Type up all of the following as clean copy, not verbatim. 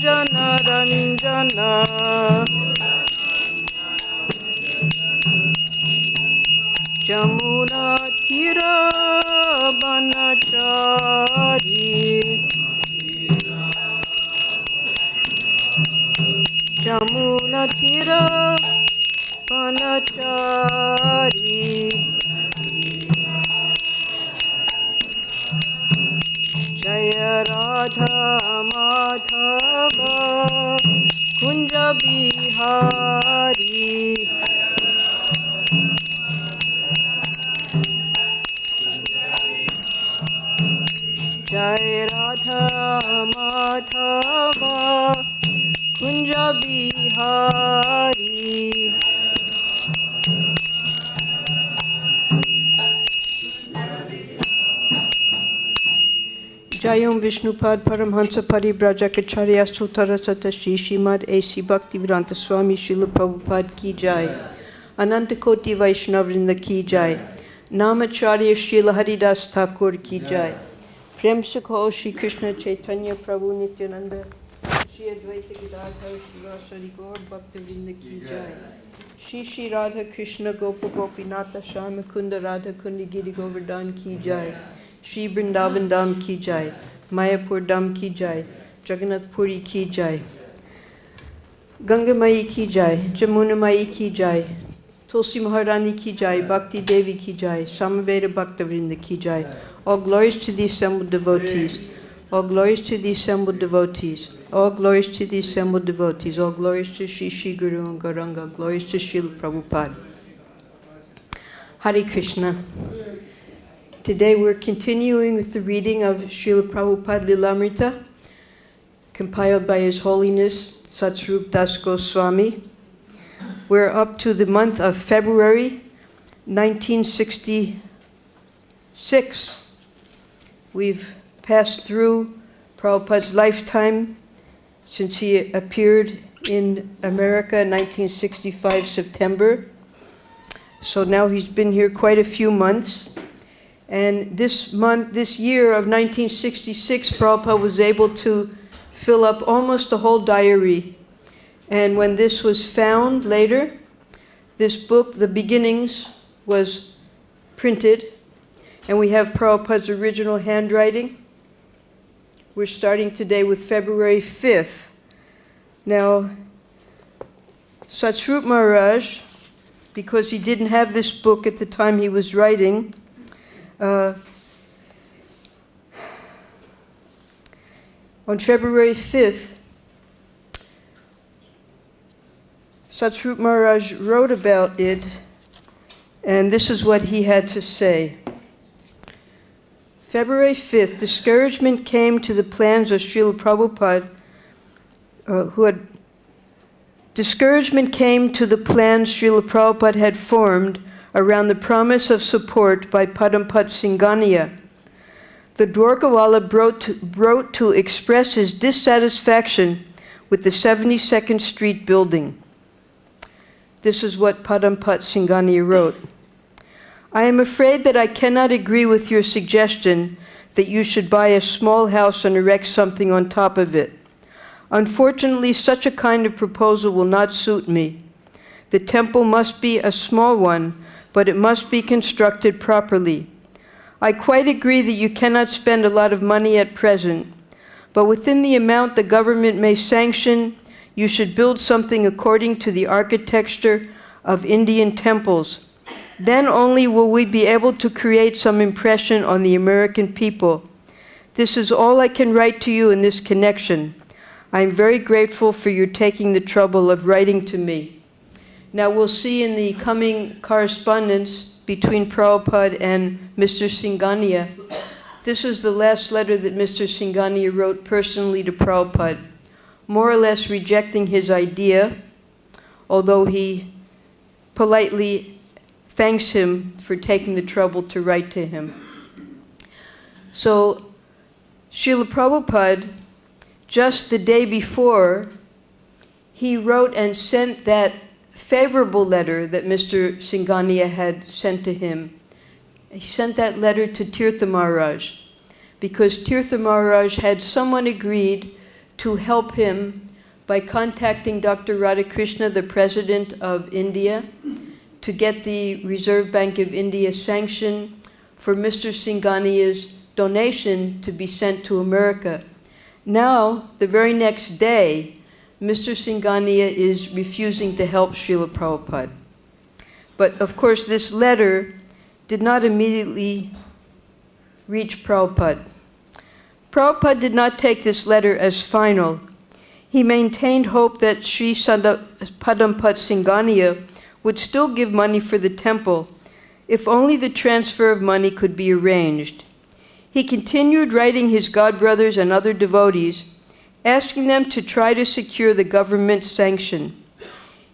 Jana Ranjana Jamuna Tira Banachari Jamuna Tira Banachari Jaya Radha Madhava Kunja Bihari Jai Radha Madhava Kunja Bihari Jayam Vishnupad Paramhansa Paribrajakacharya Sutara Satashi Shrimad A.C. Bhaktivedanta Swami Srila Prabhupada Ki Jai Ananta Koti Vaishnavrinda Ki Jai Namacharya Srila Haridas Thakur Ki Jai Prem Sakho Shri Krishna Chaitanya Prabhu Nityananda Shri Advaita Gadadhar Shivasari Gaur Bhaktivinoda Ki Jai Shri Shri Radha Krishna Gopa Gopinatha Shama Kunda Radha Kundi Giri Govardhan Ki Jai Shri Vrindavan Dham Ki Jai Mayapur Dham Ki Jai Jagannath Puri Ki Jai Ganga Mai Ki Jai Jamuna Mai Ki Jai Tulsi Maharani Ki Jai Bhakti Devi Ki Jai Samaveda Bhaktavrinda Ki Jai. All glories to the assembled devotees. All glories to the assembled devotees. All glories to the assembled devotees. All glories to Shri Shri Guru and Gauranga. Glories to Srila Prabhupada. Hare Krishna. Today we're continuing with the reading of Srila Prabhupada Lilamrita, compiled by His Holiness Satsvarup Das Goswami. We're up to the month of February 1966. We've passed through Prabhupada's lifetime since he appeared in America in 1965 September. So now he's been here quite a few months. And this year of 1966, Prabhupada was able to fill up almost a whole diary. And when this was found later, this book, The Beginnings, was printed. And we have Prabhupada's original handwriting. We're starting today with February 5th. Now, Satsvarup Maharaj, because he didn't have this book at the time he was writing, on February 5th, Satsvarup Maharaj wrote about it, and this is what he had to say. February 5th, discouragement came to the plans of Srila Prabhupada, discouragement came to the plans Srila Prabhupada had formed around the promise of support by Padampat Singhania. The Dwarkawala wrote to express his dissatisfaction with the 72nd Street building. This is what Padampat Singhania wrote. I am afraid that I cannot agree with your suggestion that you should buy a small house and erect something on top of it. Unfortunately, such a kind of proposal will not suit me. The temple must be a small one, but it must be constructed properly. I quite agree that you cannot spend a lot of money at present, but within the amount the government may sanction, you should build something according to the architecture of Indian temples. Then only will we be able to create some impression on the American people. This is all I can write to you in this connection. I am very grateful for your taking the trouble of writing to me. Now we'll see in the coming correspondence between Prabhupada and Mr. Singhania. This is the last letter that Mr. Singhania wrote personally to Prabhupada, more or less rejecting his idea, although he politely thanks him for taking the trouble to write to him. So, Srila Prabhupada, just the day before, he wrote and sent that favorable letter that Mr. Singhania had sent to him. He sent that letter to Tirtha Maharaj, because Tirtha Maharaj had someone agreed to help him by contacting Dr. Radhakrishna, the President of India, to get the Reserve Bank of India sanction for Mr. Singhania's donation to be sent to America. Now, the very next day, Mr. Singhania is refusing to help Srila Prabhupada. But of course, this letter did not immediately reach Prabhupada. Prabhupada did not take this letter as final. He maintained hope that Sri Padampat Singhania would still give money for the temple, if only the transfer of money could be arranged. He continued writing his godbrothers and other devotees, asking them to try to secure the government's sanction.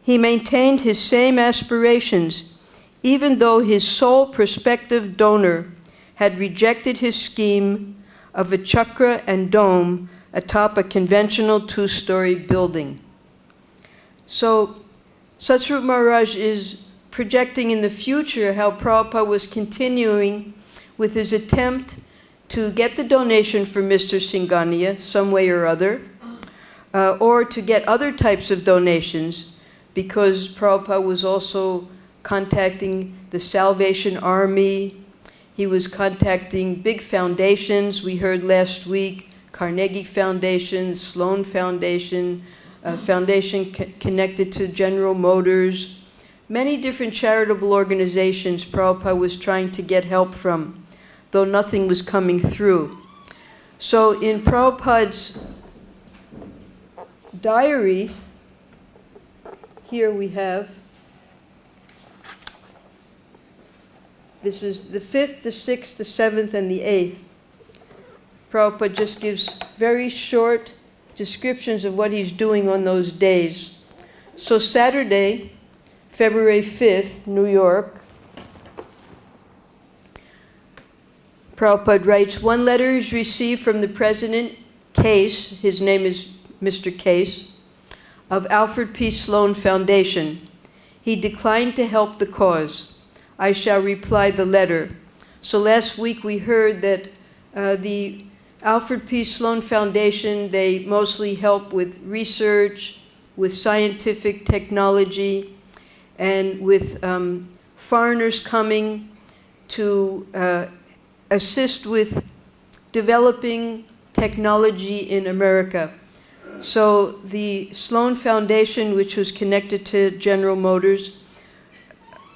He maintained his same aspirations, even though his sole prospective donor had rejected his scheme of a chakra and dome atop a conventional two-story building. So, Satsvarup Maharaj is projecting in the future how Prabhupada was continuing with his attempt to get the donation for Mr. Singhania some way or other, or to get other types of donations, because Prabhupada was also contacting the Salvation Army. He was contacting big foundations. We heard last week, Carnegie Foundation, Sloan Foundation, a foundation connected to General Motors. Many different charitable organizations Prabhupada was trying to get help from, though nothing was coming through. So in Prabhupada's diary, here we have, this is the 5th, the 6th, the 7th, and the 8th. Prabhupada just gives very short descriptions of what he's doing on those days. So Saturday, February 5th, New York, Prabhupada writes, one letter is received from the President Case, his name is Mr. Case, of Alfred P. Sloan Foundation. He declined to help the cause. I shall reply the letter. So last week we heard that the Alfred P. Sloan Foundation, they mostly help with research, with scientific technology, and with foreigners coming to assist with developing technology in America. So the Sloan Foundation, which was connected to General Motors,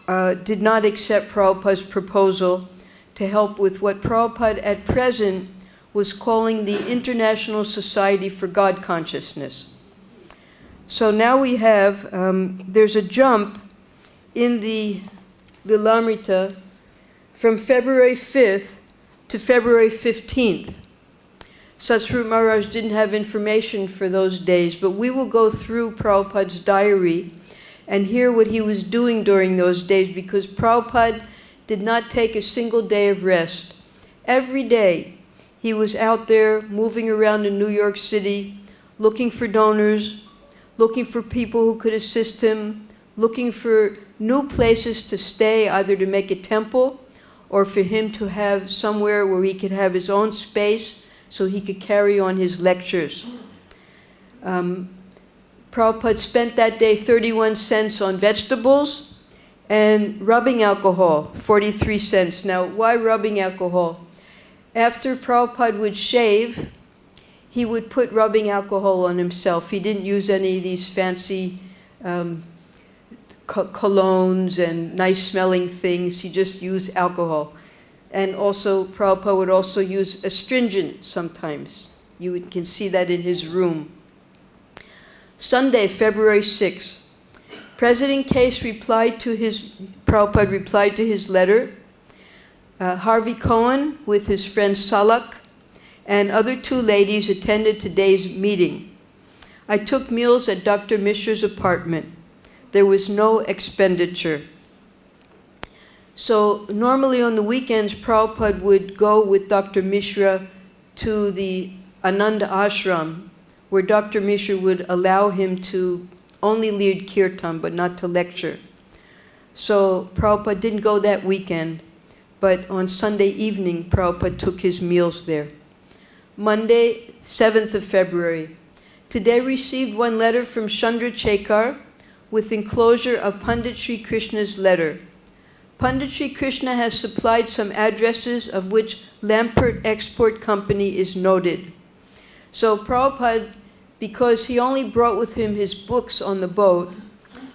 did not accept Prabhupada's proposal to help with what Prabhupada at present was calling the International Society for God Consciousness. So now we have, there's a jump in the Lilamrita from February 5th to February 15th. Satsvarup Maharaj didn't have information for those days, but we will go through Prabhupada's diary and hear what he was doing during those days, because Prabhupada did not take a single day of rest. Every day he was out there moving around in New York City, looking for donors, looking for people who could assist him, looking for new places to stay, either to make a temple or for him to have somewhere where he could have his own space so he could carry on his lectures. Prabhupada spent that day 31 cents on vegetables and rubbing alcohol, 43 cents. Now, why rubbing alcohol? After Prabhupada would shave, he would put rubbing alcohol on himself. He didn't use any of these fancy colognes and nice-smelling things. He just used alcohol. And also, Prabhupada would also use astringent sometimes. You can see that in his room. Sunday, February 6th, President Case Prabhupada replied to his letter. Harvey Cohen, with his friend Salak, and other two ladies attended today's meeting. I took meals at Dr. Mishra's apartment. There was no expenditure. So normally on the weekends, Prabhupada would go with Dr. Mishra to the Ananda Ashram, where Dr. Mishra would allow him to only lead kirtan, but not to lecture. So Prabhupada didn't go that weekend, but on Sunday evening, Prabhupada took his meals there. Monday, 7th of February, Today received one letter from Chandrasekhar with enclosure of Pandit Sri Krishna's letter. Pandit Sri Krishna has supplied some addresses of which Lampert Export Company is noted. So Prabhupada, because he only brought with him his books on the boat,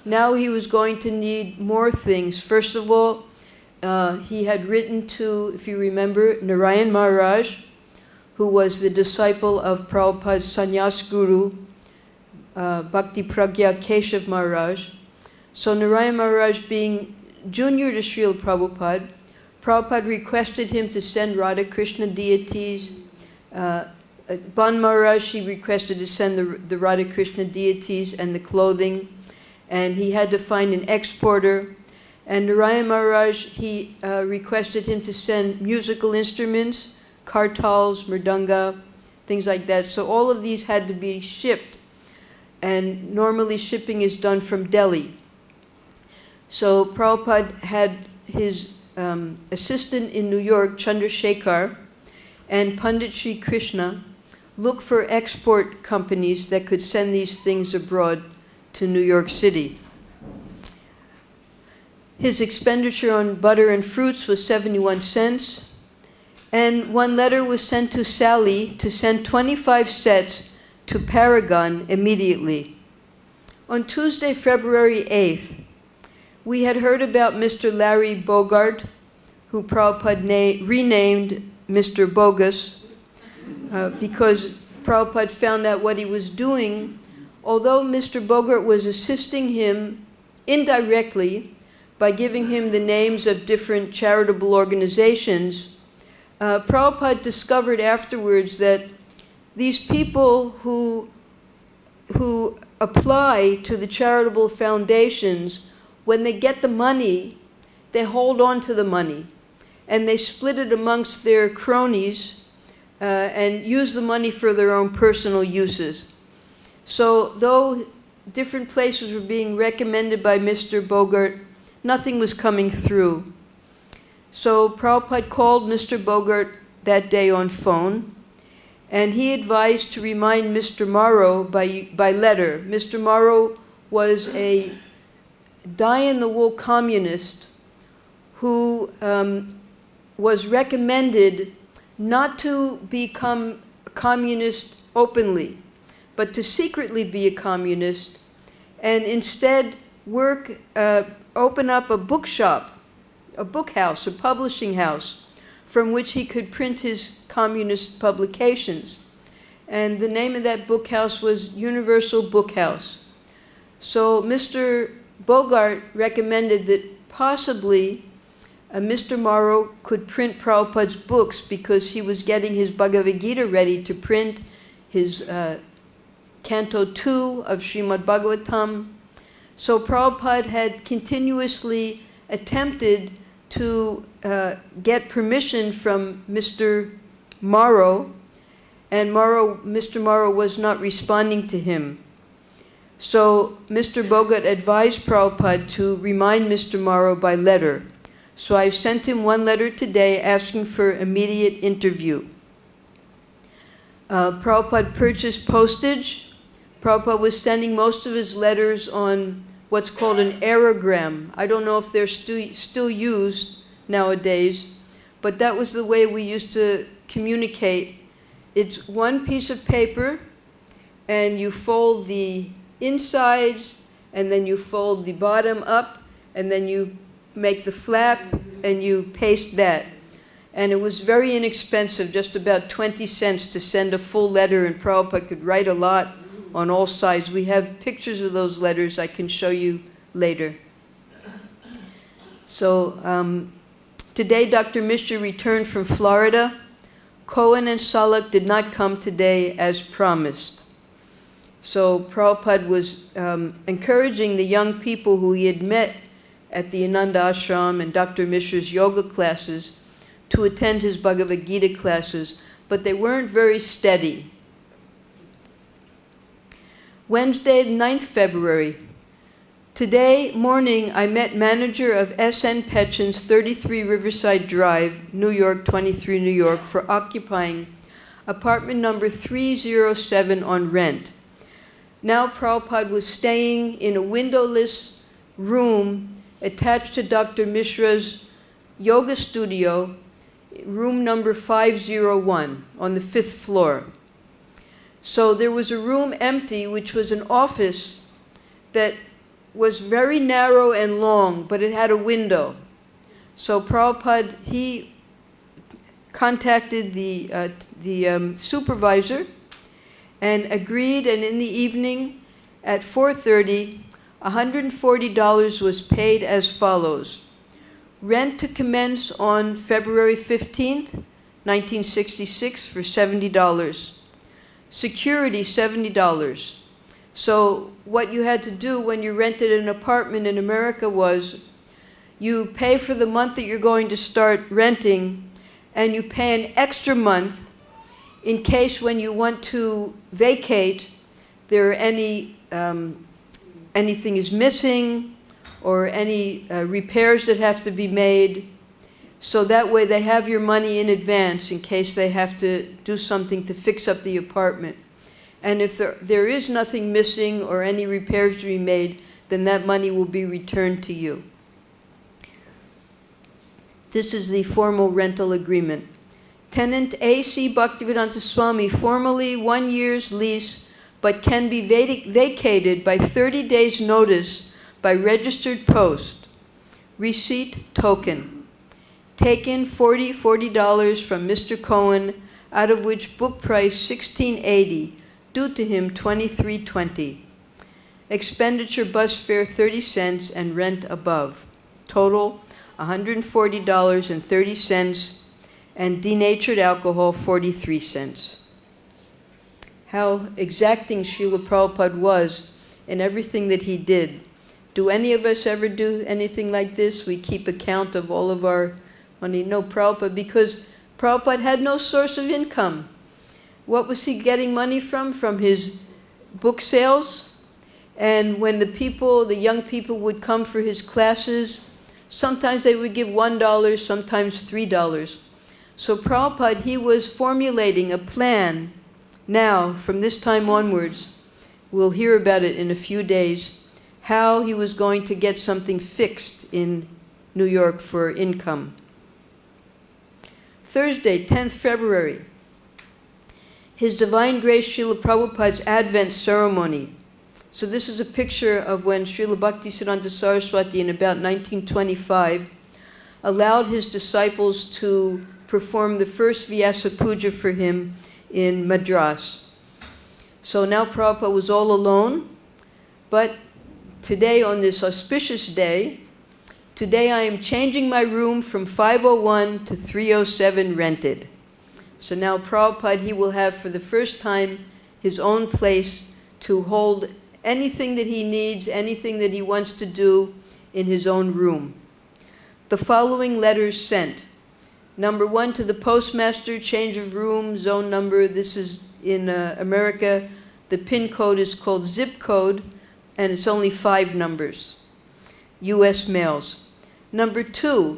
now he was going to need more things. First of all, he had written to, if you remember, Narayan Maharaj, who was the disciple of Prabhupada's sannyas guru, Bhakti Pragya Keshav Maharaj. So Narayan Maharaj being junior to Srila Prabhupada, Prabhupada requested him to send Radha Krishna deities. Ban Maharaj, he requested to send the Radha Krishna deities and the clothing, and he had to find an exporter. And Narayan Maharaj, he requested him to send musical instruments, kartals, mridanga, things like that. So all of these had to be shipped, and normally shipping is done from Delhi. So Prabhupada had his assistant in New York, Chandrasekhar, and Pandit Sri Krishna look for export companies that could send these things abroad to New York City. His expenditure on butter and fruits was 71 cents, and one letter was sent to Sally to send 25 sets to Paragon immediately. On Tuesday, February 8th, we had heard about Mr. Larry Bogart, who Prabhupada renamed Mr. Bogus, because Prabhupada found out what he was doing. Although Mr. Bogart was assisting him indirectly by giving him the names of different charitable organizations, Prabhupada discovered afterwards that these people who apply to the charitable foundations, when they get the money, they hold on to the money, and they split it amongst their cronies and use the money for their own personal uses. So though different places were being recommended by Mr. Bogart, nothing was coming through. So Prabhupada called Mr. Bogart that day on phone, and he advised to remind Mr. Morrow by letter. Mr. Morrow was a die-in-the-wool communist who was recommended not to become a communist openly, but to secretly be a communist, and instead open up a bookshop, a book house, a publishing house, from which he could print his communist publications. And the name of that book house was Universal Book House. So Mr. Bogart recommended that possibly Mr. Morrow could print Prabhupada's books, because he was getting his Bhagavad-Gita ready to print, his Canto 2 of Srimad Bhagavatam. So Prabhupada had continuously attempted to get permission from Mr. Morrow, and Mr. Morrow was not responding to him. So Mr. Bogart advised Prabhupada to remind Mr. Morrow by letter. So I've sent him one letter today asking for immediate interview. Prabhupada purchased postage. Prabhupada was sending most of his letters on what's called an aerogram. I don't know if they're still used nowadays, but that was the way we used to communicate. It's one piece of paper, and you fold the insides, and then you fold the bottom up, and then you make the flap, and you paste that. And it was very inexpensive, just about 20 cents to send a full letter, and Prabhupada could write a lot on all sides. We have pictures of those letters I can show you later. So today Dr. Mishra returned from Florida. Cohen and Salak did not come today as promised. So Prabhupada was encouraging the young people who he had met at the Ananda Ashram and Dr. Mishra's yoga classes to attend his Bhagavad Gita classes, but they weren't very steady. Wednesday, 9th February. Today morning, I met manager of S.N. Petchen's 33 Riverside Drive, New York, 23 New York, for occupying apartment number 307 on rent. Now Prabhupada was staying in a windowless room attached to Dr. Mishra's yoga studio, room number 501 on the 5th floor. So there was a room empty, which was an office that was very narrow and long, but it had a window. So Prabhupada, he contacted the supervisor and agreed, and in the evening at 4:30, $140 was paid as follows. Rent to commence on February 15th, 1966 for $70. Security, $70. So what you had to do when you rented an apartment in America was you pay for the month that you're going to start renting, and you pay an extra month in case when you want to vacate, there are any anything is missing or any repairs that have to be made. So that way they have your money in advance in case they have to do something to fix up the apartment. And if there is nothing missing or any repairs to be made, then that money will be returned to you. This is the formal rental agreement. Tenant A.C. Bhaktivedanta Swami, formally 1 year's lease, but can be vacated by 30 days' notice by registered post. Receipt token. Taken $40 from Mr. Cohen, out of which book price $16.80, due to him $23.20. Expenditure bus fare 30 cents and rent above. Total $140.30, and denatured alcohol 43 cents. How exacting Srila Prabhupada was in everything that he did. Do any of us ever do anything like this? We keep account of all of our money. No, Prabhupada, because Prabhupada had no source of income. What was he getting money from? From his book sales. And when the young people would come for his classes, sometimes they would give $1, sometimes $3. So Prabhupada, he was formulating a plan now, from this time onwards, we'll hear about it in a few days, how he was going to get something fixed in New York for income. Thursday, 10th February, His Divine Grace Srila Prabhupada's Advent ceremony. So this is a picture of when Srila Bhaktisiddhanta Saraswati in about 1925 allowed his disciples to perform the first Vyasa Puja for him in Madras. So now Prabhupada was all alone, but today, on this auspicious day, today I am changing my room from 501 to 307 rented. So now Prabhupada, he will have for the first time his own place to hold anything that he needs, anything that he wants to do in his own room. The following letters sent. Number 1 to the postmaster, change of room, zone number. This is in America. The PIN code is called zip code, and it's only 5 numbers. U.S. mails. Number 2.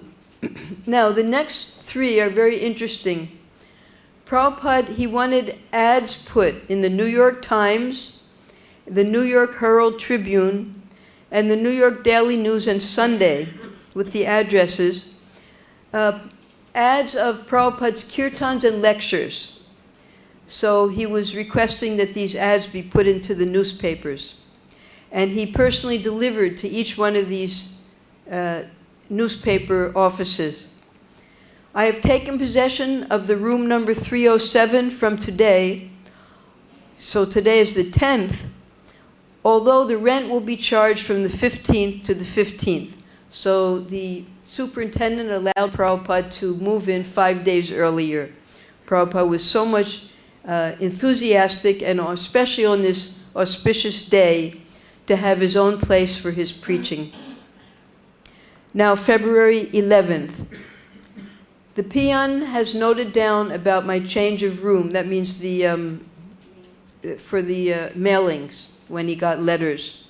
Now, the next 3 are very interesting. Prabhupada, he wanted ads put in the New York Times, the New York Herald Tribune, and the New York Daily News and Sunday with the addresses. Ads of Prabhupada's kirtans and lectures. So he was requesting that these ads be put into the newspapers. And he personally delivered to each one of these newspaper offices. I have taken possession of the room number 307 from today. So today is the 10th, although the rent will be charged from the 15th to the 15th. So the superintendent allowed Prabhupada to move in 5 days earlier. Prabhupada was so much enthusiastic, and especially on this auspicious day, to have his own place for his preaching. Now, February 11th. The peon has noted down about my change of room. That means for the mailings, when he got letters.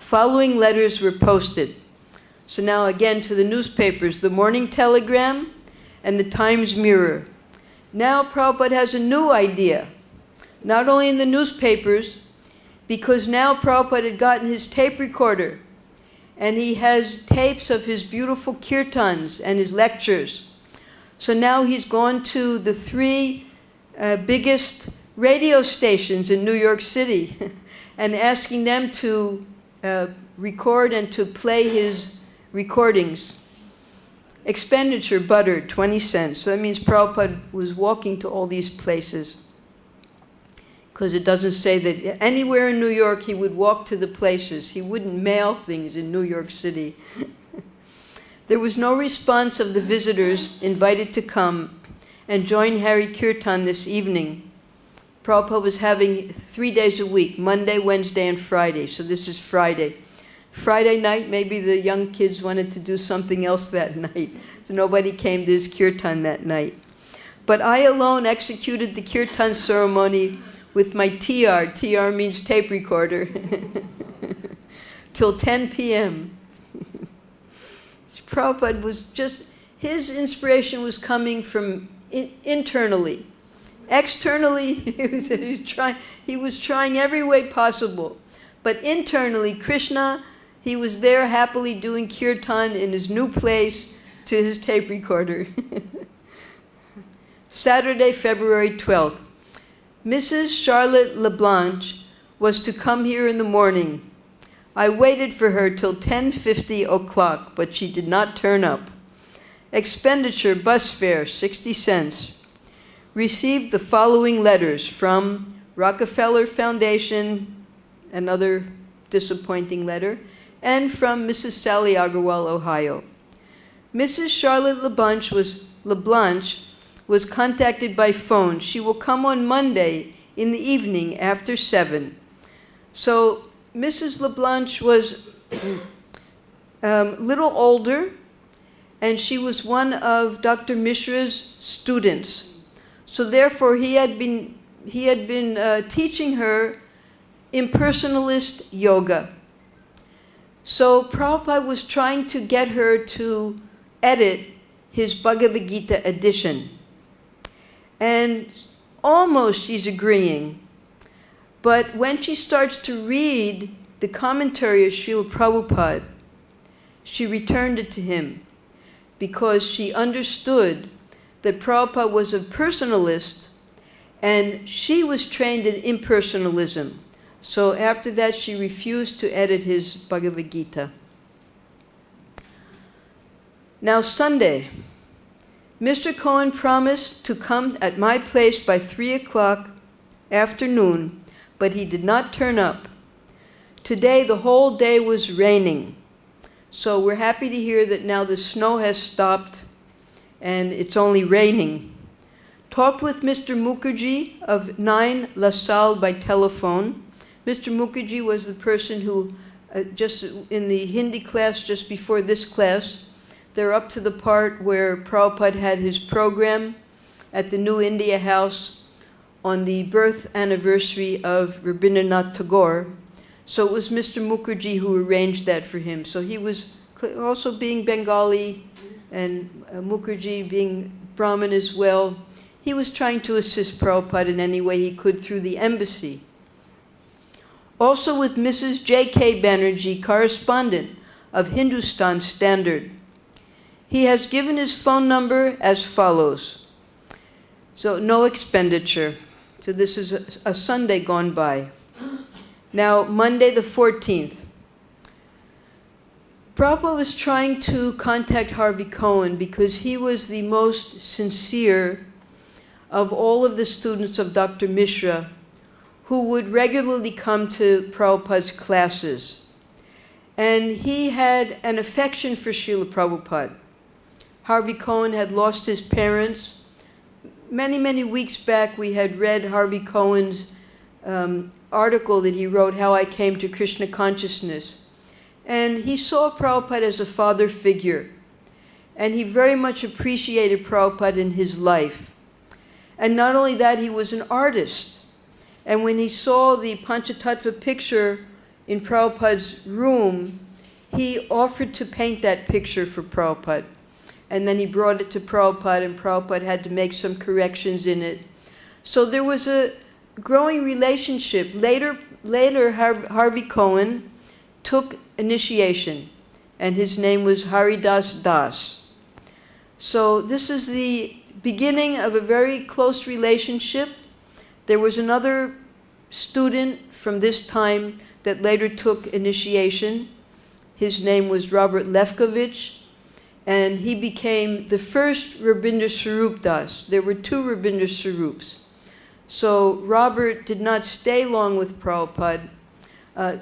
Following letters were posted. So now again to the newspapers, the Morning Telegram and the Times Mirror. Now Prabhupada has a new idea. Not only in the newspapers, because now Prabhupada had gotten his tape recorder, and he has tapes of his beautiful kirtans and his lectures. So now he's gone to the 3 biggest radio stations in New York City and asking them to record and to play his recordings. Expenditure, butter, 20 cents. So that means Prabhupada was walking to all these places, because it doesn't say that anywhere in New York he would walk to the places. He wouldn't mail things in New York City. There was no response of the visitors invited to come and join Hari Kirtan this evening. Prabhupada was having 3 days a week, Monday, Wednesday, and Friday. So this is Friday. Friday night, maybe the young kids wanted to do something else that night. So nobody came to his kirtan that night. But I alone executed the kirtan ceremony with my TR. TR means tape recorder. Till 10 p.m. Prabhupada was just, his inspiration was coming from internally. Externally, he was trying every way possible. But internally, Krishna, he was there happily doing kirtan in his new place to his tape recorder. Saturday, February 12th. Mrs. Charlotte LeBlanche was to come here in the morning. I waited for her till 10:50 o'clock, but she did not turn up. Expenditure, bus fare, 60 cents. Received the following letters from Rockefeller Foundation, another disappointing letter, and from Mrs. Sally Agarwal, Ohio. Mrs. Charlotte LeBlanche was contacted by phone. She will come on Monday in the evening after 7. So Mrs. LeBlanche was little older, and she was one of Dr. Mishra's students. So therefore, he had been teaching her impersonalist yoga. So Prabhupada was trying to get her to edit his Bhagavad-Gita edition. And almost she's agreeing. But when she starts to read the commentary of Srila Prabhupada, she returned it to him, because she understood that Prabhupada was a personalist and she was trained in impersonalism. So after that, she refused to edit his Bhagavad-Gita. Now Sunday, Mr. Cohen promised to come at my place by 3 o'clock afternoon, but he did not turn up. Today, the whole day was raining. So we're happy to hear that now the snow has stopped and it's only raining. Talked with Mr. Mukherjee of 9 La Salle by telephone. Mr. Mukherjee was the person who, just in the Hindi class, just before this class, they're up to the part where Prabhupada had his program at the New India House on the birth anniversary of Rabindranath Tagore. So it was Mr. Mukherjee who arranged that for him. So he was also being Bengali, and Mukherjee being Brahmin as well. He was trying to assist Prabhupada in any way he could through the embassy. Also with Mrs. J.K. Banerjee, correspondent of Hindustan Standard. He has given his phone number as follows. So no expenditure. So this is a Sunday gone by. Now, Monday the 14th. Prabhupada was trying to contact Harvey Cohen because he was the most sincere of all of the students of Dr. Mishra who would regularly come to Prabhupada's classes. And he had an affection for Srila Prabhupada. Harvey Cohen had lost his parents. Many, many weeks back, we had read Harvey Cohen's article that he wrote, How I Came to Krishna Consciousness. And he saw Prabhupada as a father figure. And he very much appreciated Prabhupada in his life. And not only that, he was an artist. And when he saw the Panchatattva picture in Prabhupada's room, he offered to paint that picture for Prabhupada. And then he brought it to Prabhupada, and Prabhupada had to make some corrections in it. So there was a growing relationship. Later, later Harvey Cohen took initiation, and his name was Haridas Das. So this is the beginning of a very close relationship. There was another student from this time that later took initiation. His name was Robert Lefkovich, and he became the first Rabindra Swarup Das. There were two Rabindra Swarups. So Robert did not stay long with Prabhupada.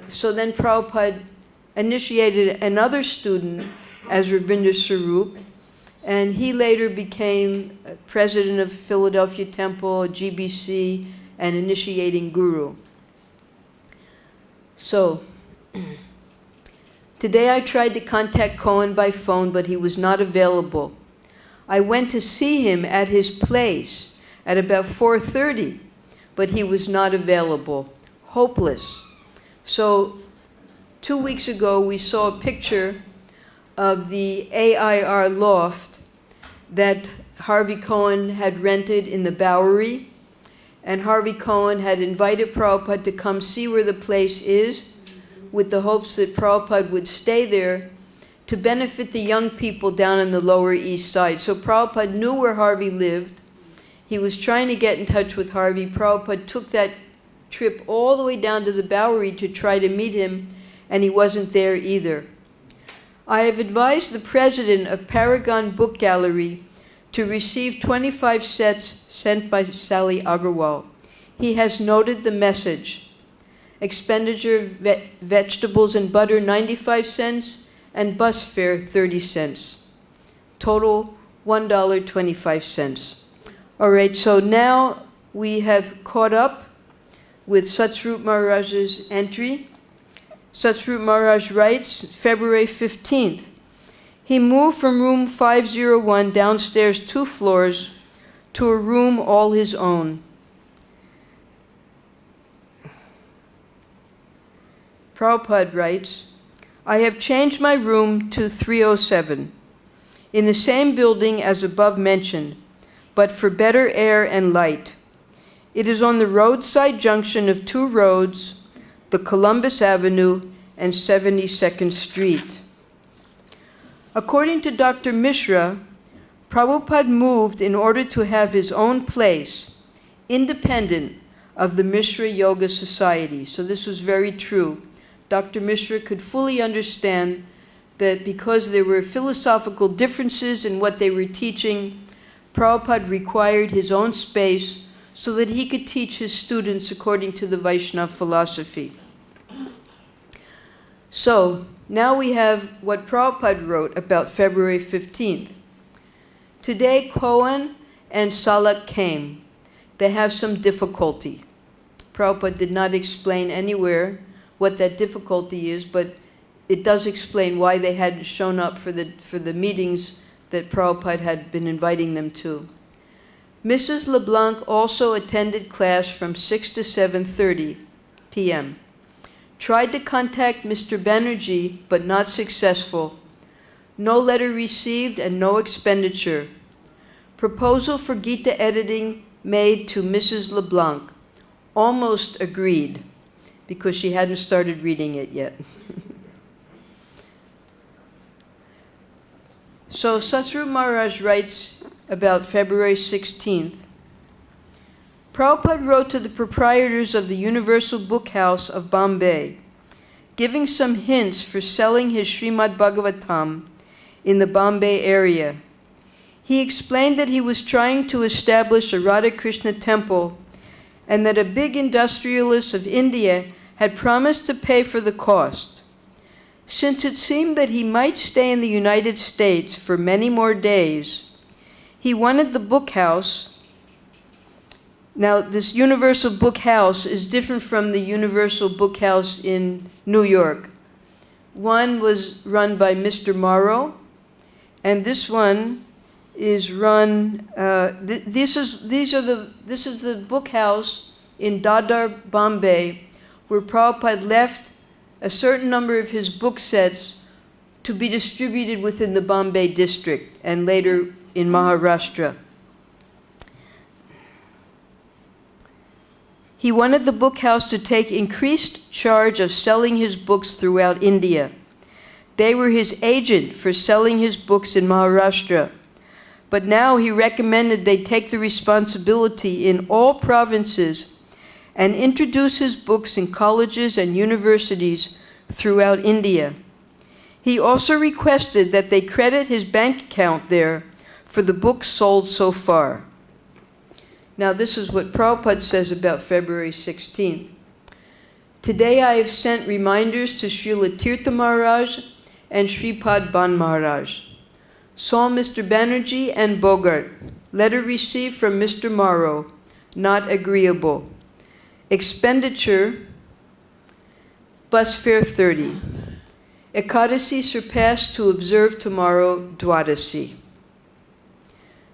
So then Prabhupada initiated another student as Rabindra Swarup, and he later became president of Philadelphia Temple, GBC, and initiating guru. So, today I tried to contact Cohen by phone, but he was not available. I went to see him at his place at about 4:30, but he was not available. Hopeless. So 2 weeks ago, we saw a picture of the AIR loft that Harvey Cohen had rented in the Bowery, and Harvey Cohen had invited Prabhupada to come see where the place is, with the hopes that Prabhupada would stay there to benefit the young people down in the Lower East Side. So Prabhupada knew where Harvey lived. He was trying to get in touch with Harvey. Prabhupada took that trip all the way down to the Bowery to try to meet him, and he wasn't there either. I have advised the president of Paragon Book Gallery to receive 25 sets sent by Sally Agarwal. He has noted the message. Expenditure of vegetables and butter 95 cents and bus fare 30 cents. Total $1.25. All right, so now we have caught up with Satsvarup Maharaj's entry. Satsvarup Maharaj writes, February 15th, he moved from room 501 downstairs 2 floors to a room all his own. Prabhupada writes, I have changed my room to 307, in the same building as above mentioned, but for better air and light. It is on the roadside junction of 2 roads, the Columbus Avenue and 72nd Street. According to Dr. Mishra, Prabhupada moved in order to have his own place, independent of the Mishra Yoga Society. So this was very true. Dr. Mishra could fully understand that because there were philosophical differences in what they were teaching, Prabhupada required his own space so that he could teach his students according to the Vaishnava philosophy. So, now we have what Prabhupada wrote about February 15th. Today, Cohen and Salak came. They have some difficulty. Prabhupada did not explain anywhere what that difficulty is, but it does explain why they hadn't shown up for the meetings that Prabhupada had been inviting them to. Mrs. LeBlanc also attended class from 6 to 7:30 p.m. Tried to contact Mr. Banerjee, but not successful. No letter received and no expenditure. Proposal for Gita editing made to Mrs. LeBlanc. Almost agreed, because she hadn't started reading it yet. So Satsvarup Maharaj writes about February 16th. Prabhupada wrote to the proprietors of the Universal Book House of Bombay, giving some hints for selling his Srimad Bhagavatam in the Bombay area. He explained that he was trying to establish a Radha Krishna temple and that a big industrialist of India had promised to pay for the cost. Since it seemed that he might stay in the United States for many more days, he wanted the book house. Now, this Universal Book House is different from the Universal Book House in New York. One was run by Mr. Morrow, and this one is run. This is the book house in Dadar, Bombay, where Prabhupada left a certain number of his book sets to be distributed within the Bombay district and later in Maharashtra. He wanted the book house to take increased charge of selling his books throughout India. They were his agent for selling his books in Maharashtra. But now he recommended they take the responsibility in all provinces and introduce his books in colleges and universities throughout India. He also requested that they credit his bank account there for the books sold so far. Now this is what Prabhupada says about February 16th. Today I have sent reminders to Srila Tirtha Maharaj and Sripad Ban Maharaj. Saw Mr. Banerjee and Bogart. Letter received from Mr. Morrow. Not agreeable. Expenditure, bus fare 30. Ekadasi surpassed to observe tomorrow, Dwadasi.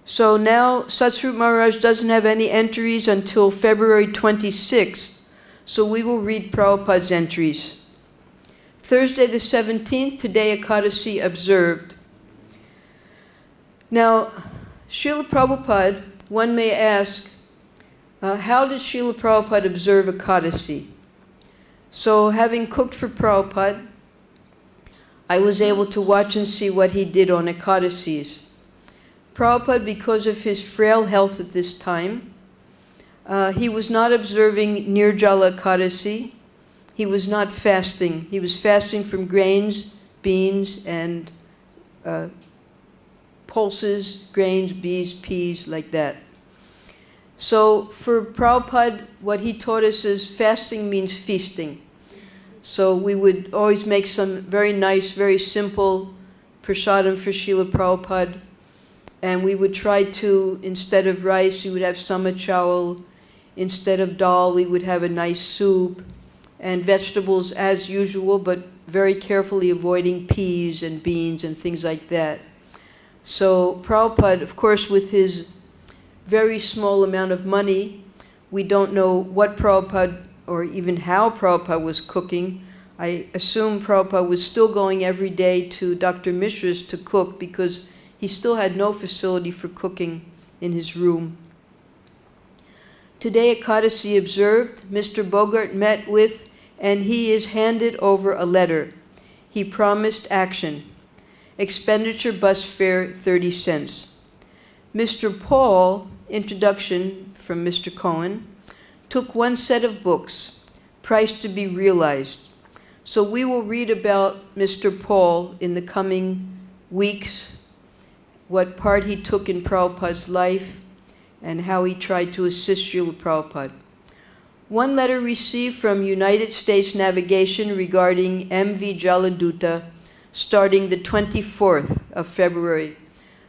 So now Satsvarup Maharaj doesn't have any entries until February 26th, so we will read Prabhupada's entries. Thursday the 17th, today Ekadasi observed. Now, Srila Prabhupada, one may ask, how did Srila Prabhupada observe Ekadasi? So having cooked for Prabhupada, I was able to watch and see what he did on Ekadasis. Prabhupada, because of his frail health at this time, he was not observing Nirjala Ekadasi. He was not fasting. He was fasting from grains, beans, and pulses, grains, beans, peas, like that. So for Prabhupada, what he taught us is fasting means feasting. So we would always make some very nice, very simple prasadam for Srila Prabhupada. And we would try to, instead of rice, we would have sama chawal. Instead of dal, we would have a nice soup. And vegetables as usual, but very carefully avoiding peas and beans and things like that. So Prabhupada, of course, with his very small amount of money, we don't know what Prabhupada or even how Prabhupada was cooking. I assume Prabhupada was still going every day to Dr. Mishra's to cook because he still had no facility for cooking in his room. Today Ekadasi observed, Mr. Bogart met with, and he is handed over a letter. He promised action. Expenditure bus fare 30 cents. Mr. Paul, introduction from Mr. Cohen, took one set of books, price to be realized. So we will read about Mr. Paul in the coming weeks, what part he took in Prabhupada's life, and how he tried to assist Srila Prabhupada. One letter received from United States Navigation regarding MV Jaladuta starting the 24th of February.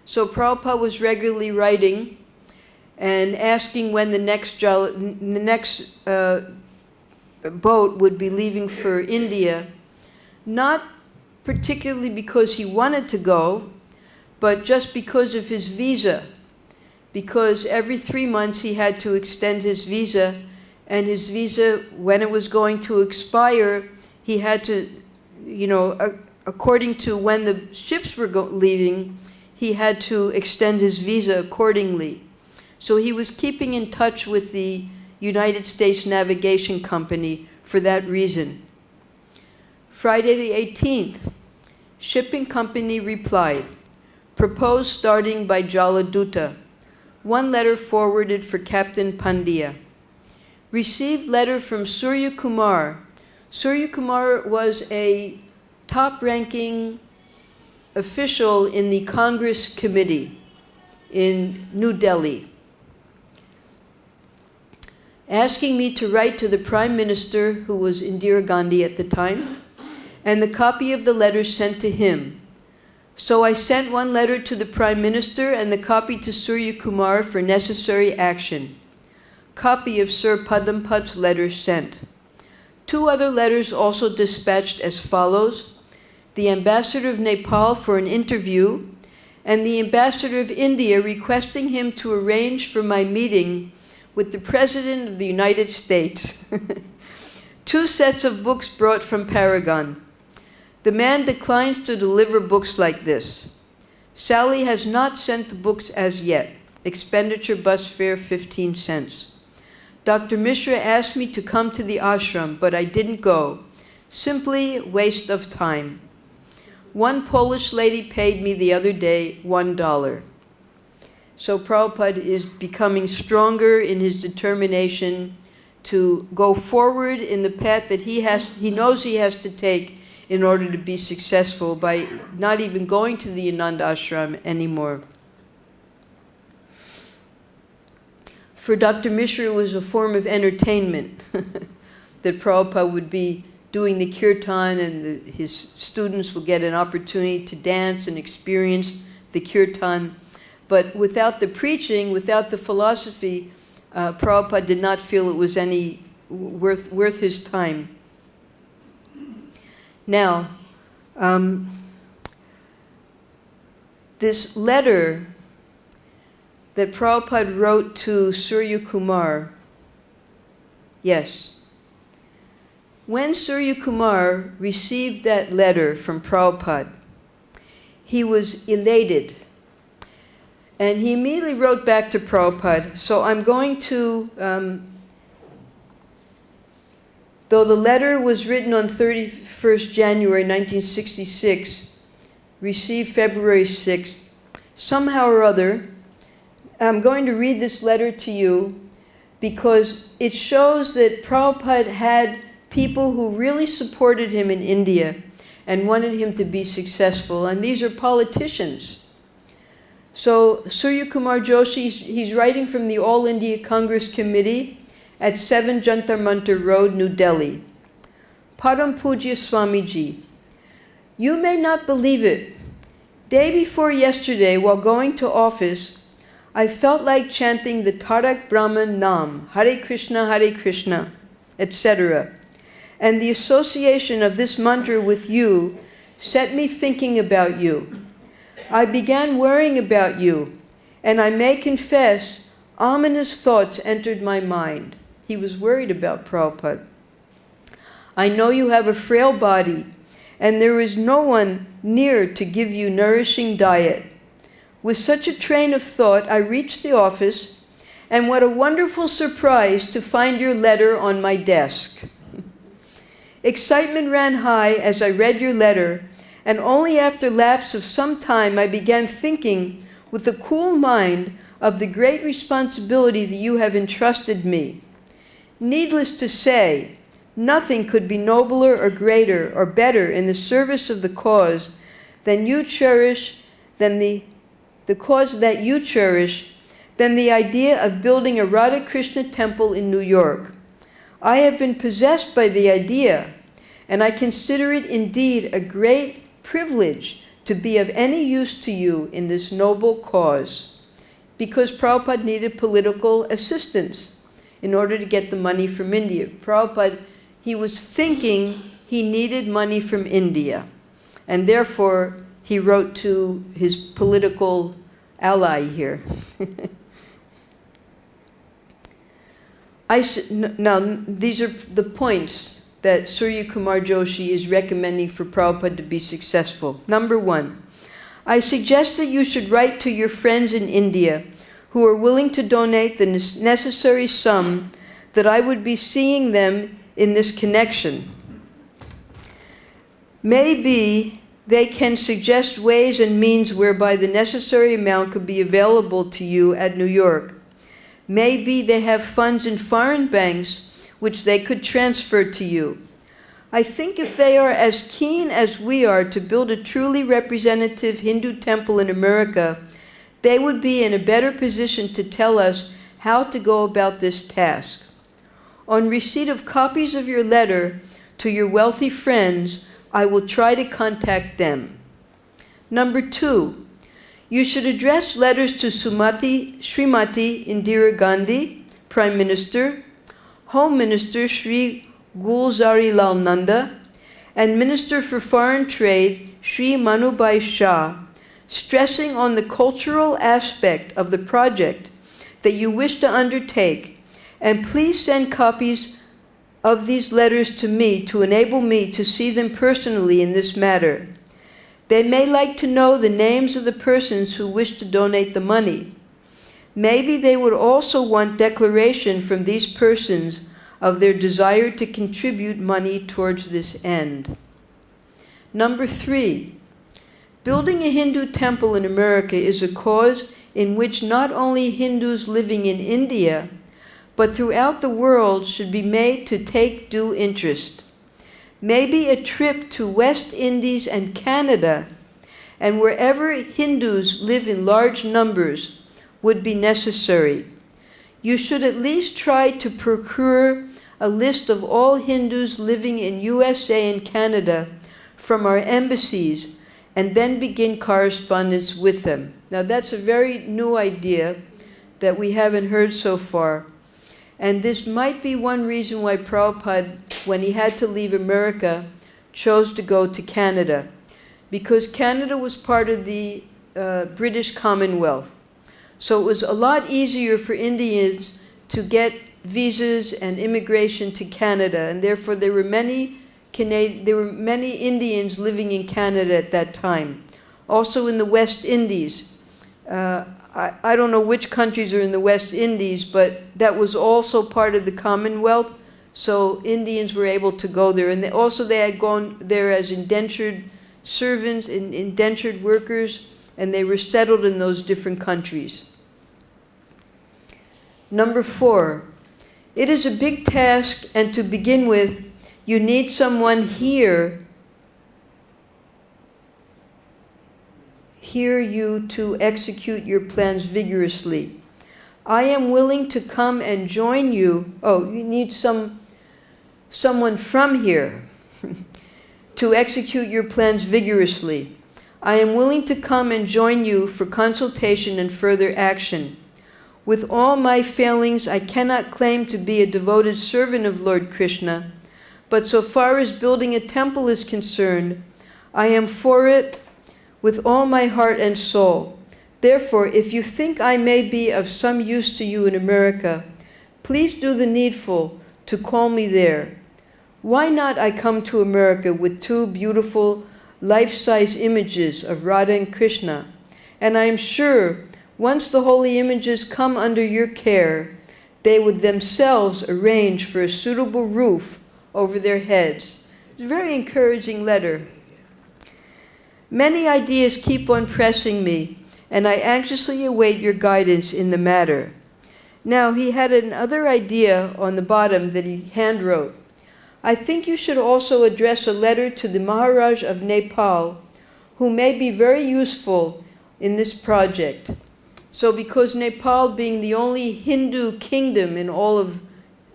So Prabhupada was regularly writing and asking when the next boat would be leaving for India, not particularly because he wanted to go, but just because of his visa. Because every 3 months he had to extend his visa, and his visa, when it was going to expire, he had to, according to when the ships were leaving, he had to extend his visa accordingly. So he was keeping in touch with the United States Navigation Company for that reason. Friday the 18th, shipping company replied, proposed starting by Jaladuta. One letter forwarded for Captain Pandya. Received letter from Surya Kumar. Surya Kumar was a top-ranking official in the Congress Committee in New Delhi, asking me to write to the Prime Minister, who was Indira Gandhi at the time, and the copy of the letter sent to him. So I sent one letter to the Prime Minister and the copy to Surya Kumar for necessary action. Copy of Sir Padampat's letter sent. 2 other letters also dispatched as follows: the Ambassador of Nepal for an interview, and the Ambassador of India requesting him to arrange for my meeting with the President of the United States. 2 sets of books brought from Paragon. The man declines to deliver books like this. Sally has not sent the books as yet. Expenditure bus fare 15 cents. Dr. Mishra asked me to come to the ashram, but I didn't go. Simply waste of time. One Polish lady paid me the other day $1. So Prabhupada is becoming stronger in his determination to go forward in the path that he knows he has to take in order to be successful by not even going to the Ananda ashram anymore. For Dr. Mishra, it was a form of entertainment that Prabhupada would be doing the kirtan and his students would get an opportunity to dance and experience the kirtan. But without the preaching, without the philosophy, Prabhupada did not feel it was any worth his time. Now, this letter that Prabhupada wrote to Surya Kumar, yes. When Surya Kumar received that letter from Prabhupada, he was elated. And he immediately wrote back to Prabhupada. So I'm going to, though the letter was written on 31st January 1966, received February 6th, somehow or other, I'm going to read this letter to you because it shows that Prabhupada had people who really supported him in India and wanted him to be successful, and these are politicians. So Surya Kumar Joshi, he's writing from the All India Congress Committee at 7 Jantar Mantar Road, New Delhi. Param Pujya Swamiji, you may not believe it. Day before yesterday, while going to office, I felt like chanting the Tarak Brahman Nam, Hare Krishna, etc. And the association of this mantra with you set me thinking about you. I began worrying about you, and I may confess, ominous thoughts entered my mind. He was worried about Prabhupada. I know you have a frail body, and there is no one near to give you nourishing diet. With such a train of thought, I reached the office, and what a wonderful surprise to find your letter on my desk. Excitement ran high as I read your letter, and only after lapse of some time I began thinking with a cool mind of the great responsibility that you have entrusted me. Needless to say, nothing could be nobler or greater or better in the service of the cause than you cherish, than the cause that you cherish, than the idea of building a Radha Krishna temple in New York. I have been possessed by the idea, and I consider it indeed a great privilege to be of any use to you in this noble cause. Because Prabhupada needed political assistance in order to get the money from India. Prabhupada, he was thinking he needed money from India, and therefore he wrote to his political ally here. Now, these are the points that Surya Kumar Joshi is recommending for Prabhupada to be successful. Number 1, I suggest that you should write to your friends in India who are willing to donate the necessary sum that I would be seeing them in this connection. Maybe they can suggest ways and means whereby the necessary amount could be available to you at New York. Maybe they have funds in foreign banks which they could transfer to you. I think if they are as keen as we are to build a truly representative Hindu temple in America, they would be in a better position to tell us how to go about this task. On receipt of copies of your letter to your wealthy friends, I will try to contact them. Number 2, you should address letters to Srimati Indira Gandhi, Prime Minister, Home Minister Sri Gulzari Lal Nanda, and Minister for Foreign Trade Sri Manubhai Shah, stressing on the cultural aspect of the project that you wish to undertake, and please send copies of these letters to me to enable me to see them personally in this matter. They may like to know the names of the persons who wish to donate the money. Maybe they would also want declaration from these persons of their desire to contribute money towards this end. Number 3, building a Hindu temple in America is a cause in which not only Hindus living in India, but throughout the world should be made to take due interest. Maybe a trip to West Indies and Canada, and wherever Hindus live in large numbers, would be necessary. You should at least try to procure a list of all Hindus living in USA and Canada from our embassies, and then begin correspondence with them. Now that's a very new idea that we haven't heard so far. And this might be one reason why Prabhupada, when he had to leave America, chose to go to Canada. Because Canada was part of the British Commonwealth. So it was a lot easier for Indians to get visas and immigration to Canada, and therefore there were many Indians living in Canada at that time. Also in the West Indies. I don't know which countries are in the West Indies, but that was also part of the Commonwealth, so Indians were able to go there. And they had gone there as indentured servants, indentured workers, and they were settled in those different countries. Number 4, it is a big task, and to begin with, you need someone hear you to execute your plans vigorously. I am willing to come and join you. Oh, you need someone from here to execute your plans vigorously. I am willing to come and join you for consultation and further action. With all my failings, I cannot claim to be a devoted servant of Lord Krishna, but so far as building a temple is concerned, I am for it with all my heart and soul. Therefore, if you think I may be of some use to you in America, please do the needful to call me there. Why not I come to America with 2 beautiful life-size images of Radha and Krishna, and I am sure once the holy images come under your care, they would themselves arrange for a suitable roof over their heads. It's a very encouraging letter. Many ideas keep on pressing me, and I anxiously await your guidance in the matter. Now, he had another idea on the bottom that he handwrote. I think you should also address a letter to the Maharaj of Nepal, who may be very useful in this project. So because Nepal being the only Hindu kingdom in all of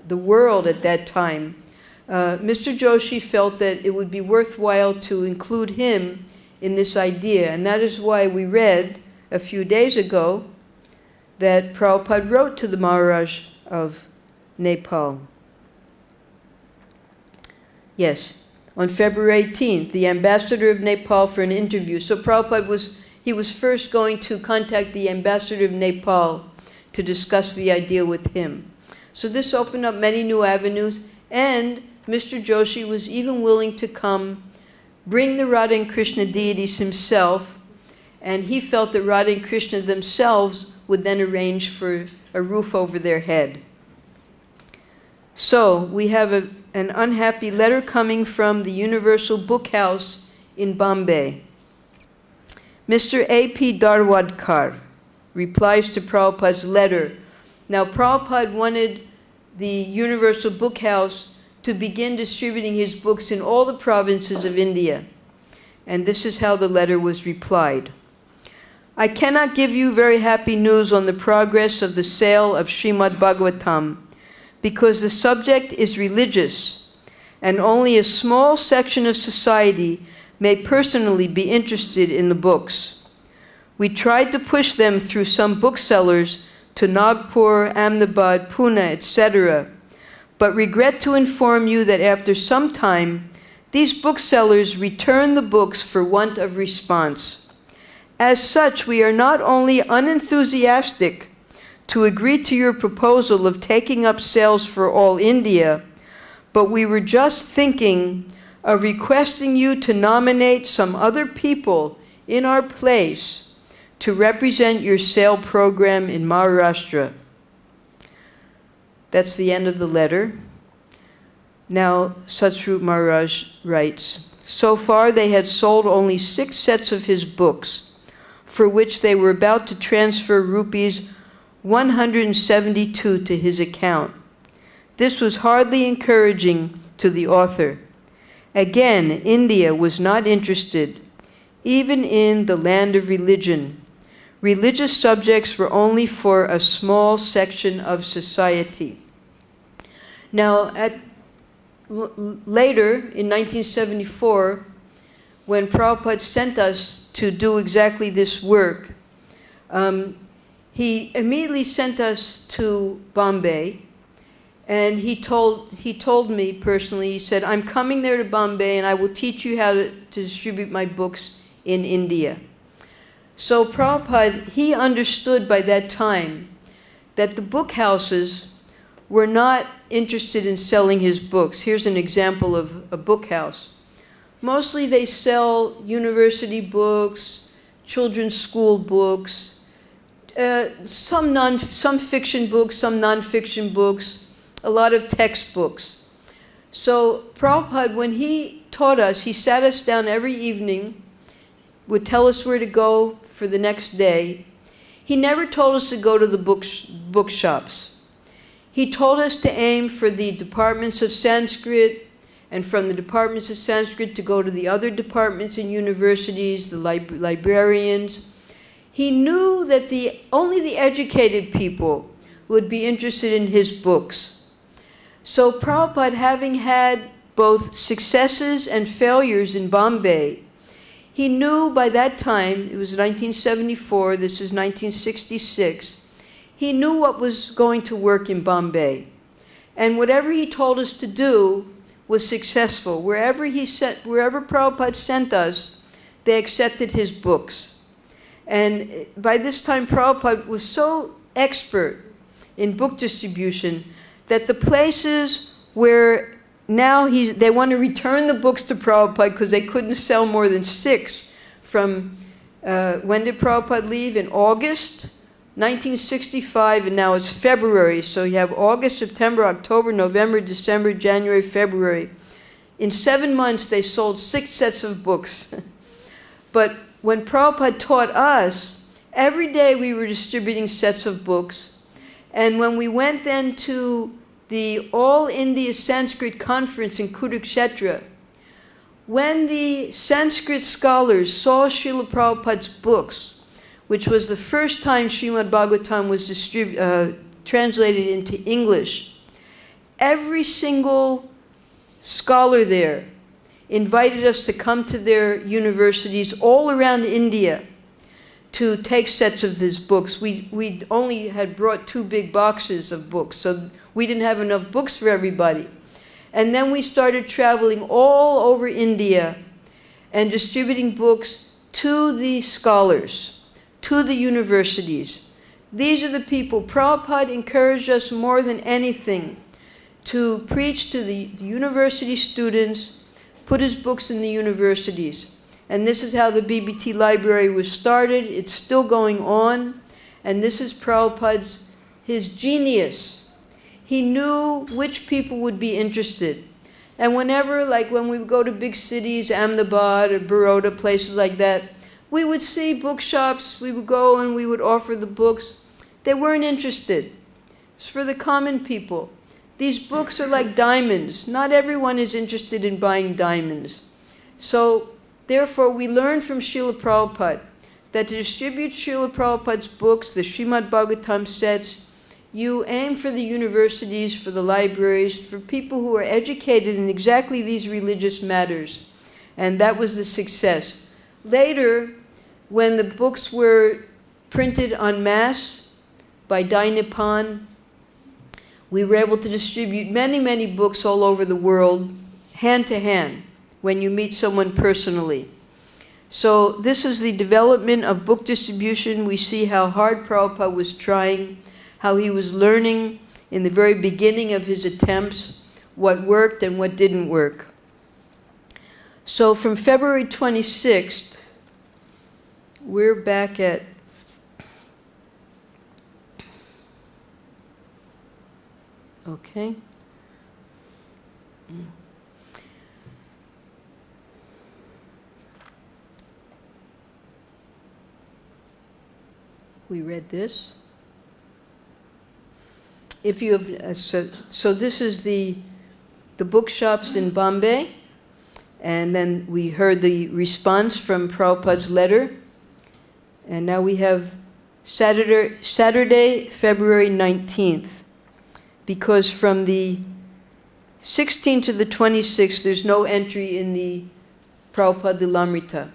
the world at that time, Mr. Joshi felt that it would be worthwhile to include him in this idea. And that is why we read a few days ago that Prabhupada wrote to the Maharaj of Nepal. Yes, on February 18th, the ambassador of Nepal for an interview. So Prabhupada was first going to contact the ambassador of Nepal to discuss the idea with him. So this opened up many new avenues, and Mr. Joshi was even willing to come, bring the Radha and Krishna deities himself, and he felt that Radha and Krishna themselves would then arrange for a roof over their head. So we have an unhappy letter coming from the Universal Book House in Bombay. Mr. A.P. Darwadkar replies to Prabhupada's letter. Now, Prabhupada wanted the Universal Book House to begin distributing his books in all the provinces of India. And this is how the letter was replied. I cannot give you very happy news on the progress of the sale of Srimad Bhagavatam, because the subject is religious, and only a small section of society may personally be interested in the books. We tried to push them through some booksellers to Nagpur, Ahmedabad, Pune, etc., but regret to inform you that after some time, these booksellers return the books for want of response. As such, we are not only unenthusiastic to agree to your proposal of taking up sales for all India, but we were just thinking of requesting you to nominate some other people in our place to represent your sale program in Maharashtra. That's the end of the letter. Now, Satsvarup Maharaj writes, so far they had sold only 6 sets of his books, for which they were about to transfer rupees 172 to his account. This was hardly encouraging to the author. Again, India was not interested, even in the land of religion. Religious subjects were only for a small section of society. Now, later, in 1974, when Prabhupada sent us to do exactly this work, he immediately sent us to Bombay, and he told me personally, he said, I'm coming there to Bombay and I will teach you how to distribute my books in India. So Prabhupada, he understood by that time that the book houses were not interested in selling his books. Here's an example of a book house. Mostly they sell university books, children's school books, some fiction books, some non-fiction books, a lot of textbooks. So Prabhupada, when he taught us, he sat us down every evening, would tell us where to go for the next day. He never told us to go to the bookshops. He told us to aim for the departments of Sanskrit, and from the departments of Sanskrit to go to the other departments in universities, the librarians. He knew that only the educated people would be interested in his books. So Prabhupada, having had both successes and failures in Bombay, he knew by that time, it was 1974, this is 1966, he knew what was going to work in Bombay. And whatever he told us to do was successful. Wherever Prabhupada sent us, they accepted his books. And by this time, Prabhupada was so expert in book distribution that the places where now they want to return the books to Prabhupada because they couldn't sell more than 6 from, when did Prabhupada leave? In August 1965, and now it's February, so you have August, September, October, November, December, January, February. In 7 months, they sold 6 sets of books. But when Prabhupada taught us, every day we were distributing sets of books. And when we went then to the All India Sanskrit Conference in Kurukshetra, when the Sanskrit scholars saw Srila Prabhupada's books, which was the first time Srimad Bhagavatam was translated into English, every single scholar there invited us to come to their universities all around India to take sets of his books. We only had brought 2 big boxes of books, so we didn't have enough books for everybody. And then we started traveling all over India and distributing books to the scholars, to the universities. These are the people. Prabhupada encouraged us more than anything to preach to the university students, put his books in the universities. And this is how the BBT library was started. It's still going on. And this is Prabhupada's, his genius. He knew which people would be interested. And whenever, like when we would go to big cities, Ahmedabad or Baroda, places like that, we would see bookshops, we would go and we would offer the books. They weren't interested. It's for the common people. These books are like diamonds. Not everyone is interested in buying diamonds. So, therefore, we learned from Srila Prabhupada that to distribute Srila Prabhupada's books, the Srimad Bhagavatam sets, you aim for the universities, for the libraries, for people who are educated in exactly these religious matters. And that was the success. Later, when the books were printed en masse by Dai Nippon, we were able to distribute many, many books all over the world, hand to hand, when you meet someone personally. So this is the development of book distribution. We see how hard Prabhupada was trying, how he was learning in the very beginning of his attempts, what worked and what didn't work. So from February 26th, we're back at Okay. We read this. If you have, so this is the bookshops in Bombay, and then we heard the response from Prabhupada's letter, and now we have Saturday, February 19th, because from the 16th to the 26th, there's no entry in the Prabhupada Lilamrita.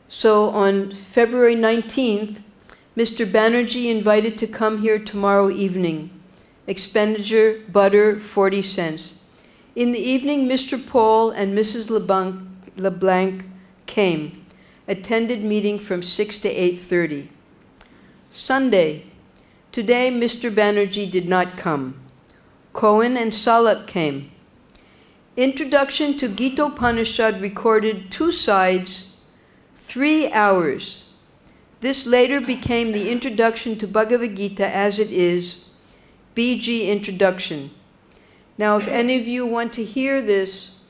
So on February 19th, Mr. Banerjee invited to come here tomorrow evening. Expenditure, butter, 40 cents. In the evening, Mr. Paul and Mrs. LeBlanc came, attended meeting from 6 to 8:30. Sunday, today Mr. Banerjee did not come. Cohen and Salak came. Introduction to Gita Upanishad recorded 2 sides, 3 hours. This later became the introduction to Bhagavad-Gita as it is, BG introduction. Now, if any of you want to hear this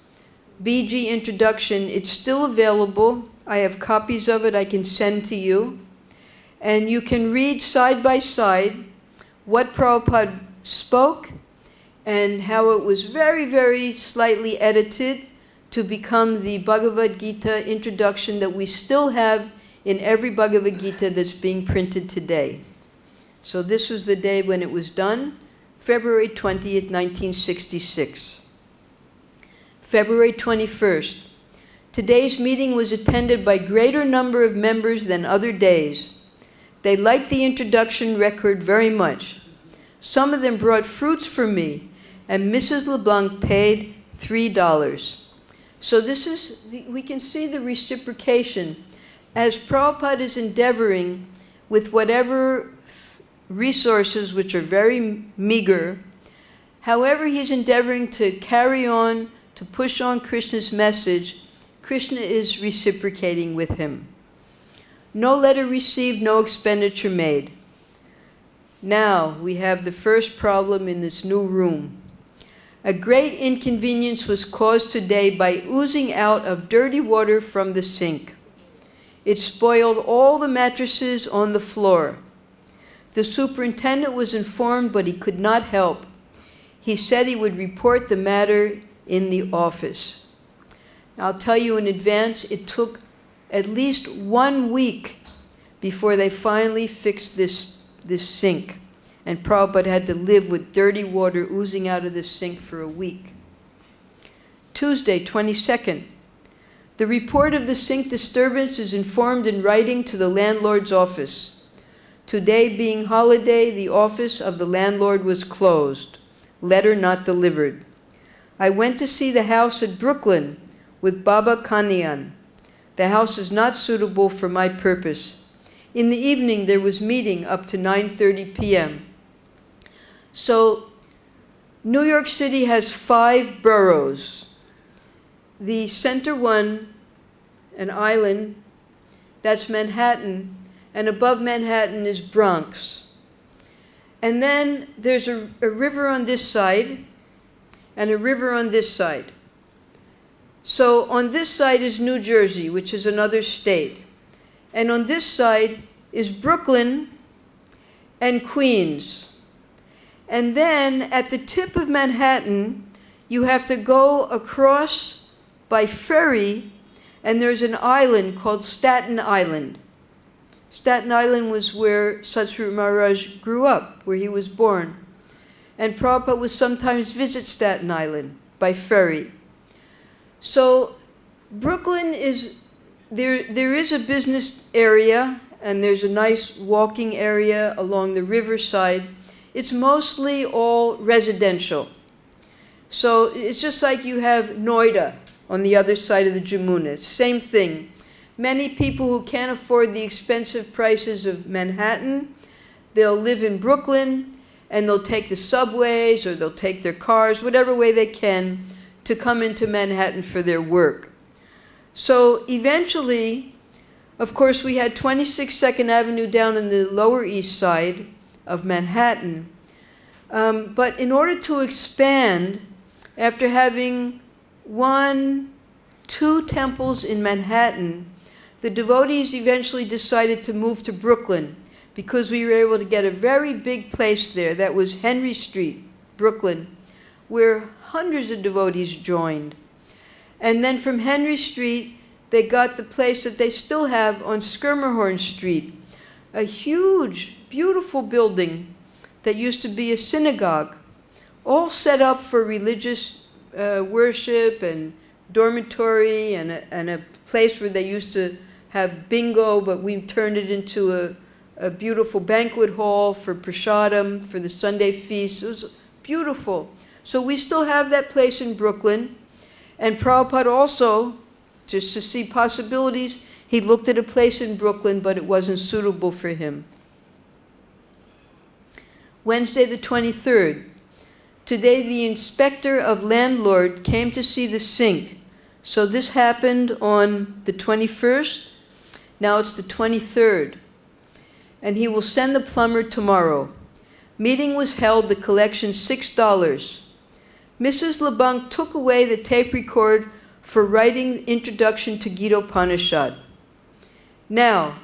BG introduction, it's still available. I have copies of it I can send to you. And you can read side by side what Prabhupada spoke and how it was very, very slightly edited to become the Bhagavad-Gita introduction that we still have in every Bhagavad-Gita that's being printed today. So this was the day when it was done, February 20th, 1966. February 21st. Today's meeting was attended by greater number of members than other days. They liked the introduction record very much. Some of them brought fruits for me, and Mrs. LeBlanc paid $3. So this is, we can see the reciprocation. As Prabhupada is endeavoring with whatever resources, which are very meager, however he's endeavoring to carry on, to push on Krishna's message, Krishna is reciprocating with him. No letter received, no expenditure made. Now we have the first problem in this new room. A great inconvenience was caused today by oozing out of dirty water from the sink. It spoiled all the mattresses on the floor. The superintendent was informed, but he could not help. He said he would report the matter in the office. Now, I'll tell you in advance, it took at least 1 week before they finally fixed this sink. And Prabhupada had to live with dirty water oozing out of the sink for a week. Tuesday, 22nd. The report of the sink disturbance is informed in writing to the landlord's office. Today being holiday, the office of the landlord was closed. Letter not delivered. I went to see the house at Brooklyn with Baba Kanyan. The house is not suitable for my purpose. In the evening, there was meeting up to 9:30 p.m. So, New York City has 5 boroughs. The center one, an island, that's Manhattan, and above Manhattan is Bronx. And then there's a river on this side, and a river on this side. So on this side is New Jersey, which is another state. And on this side is Brooklyn and Queens. And then at the tip of Manhattan, you have to go across by ferry, and there's an island called Staten Island. Staten Island was where Satsuru Maharaj grew up, where he was born. And Prabhupada would sometimes visit Staten Island by ferry. So Brooklyn is, there is a business area, and there's a nice walking area along the riverside. It's mostly all residential. So it's just like you have Noida on the other side of the Jamuna. Same thing. Many people who can't afford the expensive prices of Manhattan, they'll live in Brooklyn, and they'll take the subways or they'll take their cars, whatever way they can, to come into Manhattan for their work. So eventually, of course, we had 26 Second Avenue down in the Lower East Side of Manhattan. But in order to expand, after having 2 temples in Manhattan, the devotees eventually decided to move to Brooklyn because we were able to get a very big place there. That was Henry Street, Brooklyn, where hundreds of devotees joined. And then from Henry Street, they got the place that they still have on Schermerhorn Street, a huge, beautiful building that used to be a synagogue, all set up for religious worship and dormitory and a place where they used to have bingo, but we turned it into a beautiful banquet hall for prasadam, for the Sunday feast. It was beautiful. So we still have that place in Brooklyn. And Prabhupada also, just to see possibilities, he looked at a place in Brooklyn, but it wasn't suitable for him. Wednesday the 23rd. Today the inspector of landlord came to see the sink. So this happened on the 21st. Now it's the 23rd. And he will send the plumber tomorrow. Meeting was held, the collection $6. Mrs. LeBlanc took away the tape record for writing Introduction to Gita Upanishad. Now,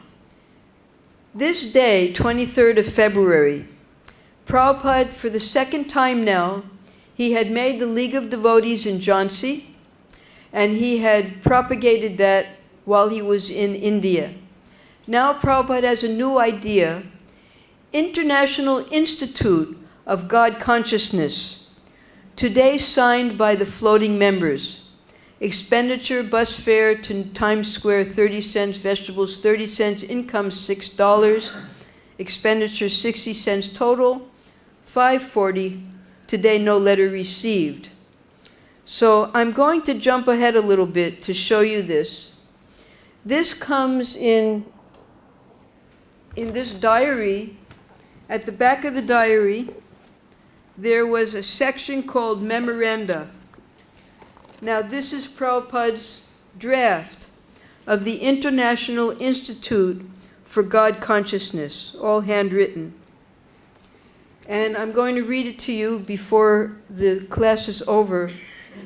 this day, 23rd of February, Prabhupada, for the second time now, he had made the League of Devotees in Jhansi, and he had propagated that while he was in India. Now Prabhupada has a new idea, International Institute of God Consciousness, today signed by the floating members. Expenditure, bus fare to Times Square, 30 cents, vegetables, 30 cents, income, $6, expenditure, 60 cents total, $5.40. Today, no letter received. So I'm going to jump ahead a little bit to show you this. This comes in this diary. At the back of the diary, there was a section called Memoranda. Now, this is Prabhupada's draft of the International Institute for God Consciousness, all handwritten. And I'm going to read it to you before the class is over.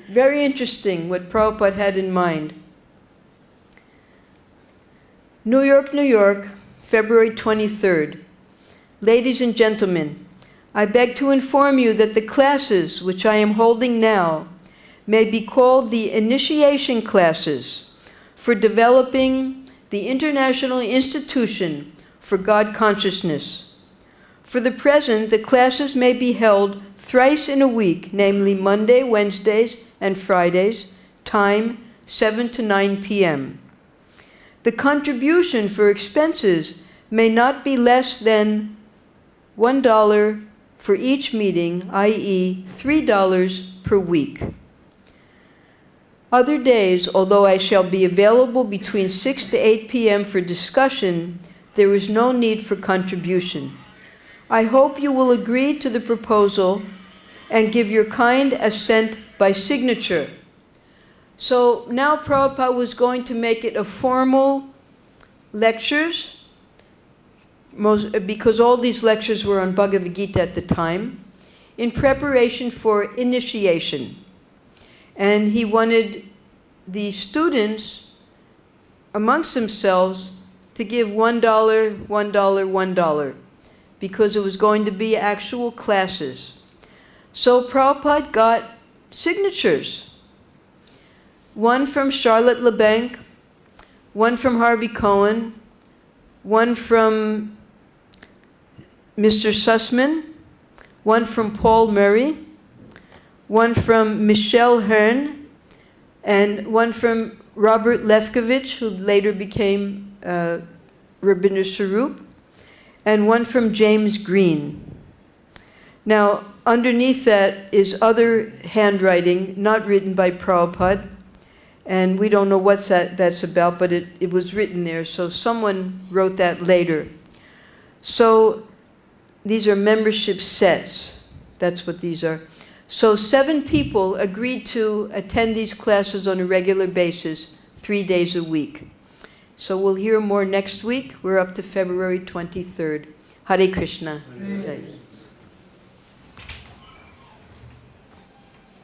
Very interesting what Prabhupada had in mind. New York, New York, February 23rd. Ladies and gentlemen, I beg to inform you that the classes which I am holding now may be called the initiation classes for developing the International Institution for God Consciousness. For the present, the classes may be held thrice in a week, namely Monday, Wednesdays, and Fridays, time 7 to 9 p.m. The contribution for expenses may not be less than $1 for each meeting, i.e. $3 per week. Other days, although I shall be available between 6 to 8 p.m. for discussion, there is no need for contribution. I hope you will agree to the proposal and give your kind assent by signature. So now Prabhupada was going to make it a formal lectures, because all these lectures were on Bhagavad-Gita at the time, in preparation for initiation. And he wanted the students amongst themselves to give $1, $1, $1, because it was going to be actual classes. So Prabhupada got signatures. One from Charlotte LeBlanc, one from Harvey Cohen, one from Mr. Sussman, one from Paul Murray, one from Michelle Hearn, and one from Robert Lefkowitz, who later became Rabindra Swarup, and one from James Green. Now, underneath that is other handwriting, not written by Prabhupada, and we don't know what that's about, but it was written there, so someone wrote that later. So these are membership sets. That's what these are. So 7 people agreed to attend these classes on a regular basis, 3 days a week. So we'll hear more next week. We're up to February 23rd. Hare Krishna. Jai.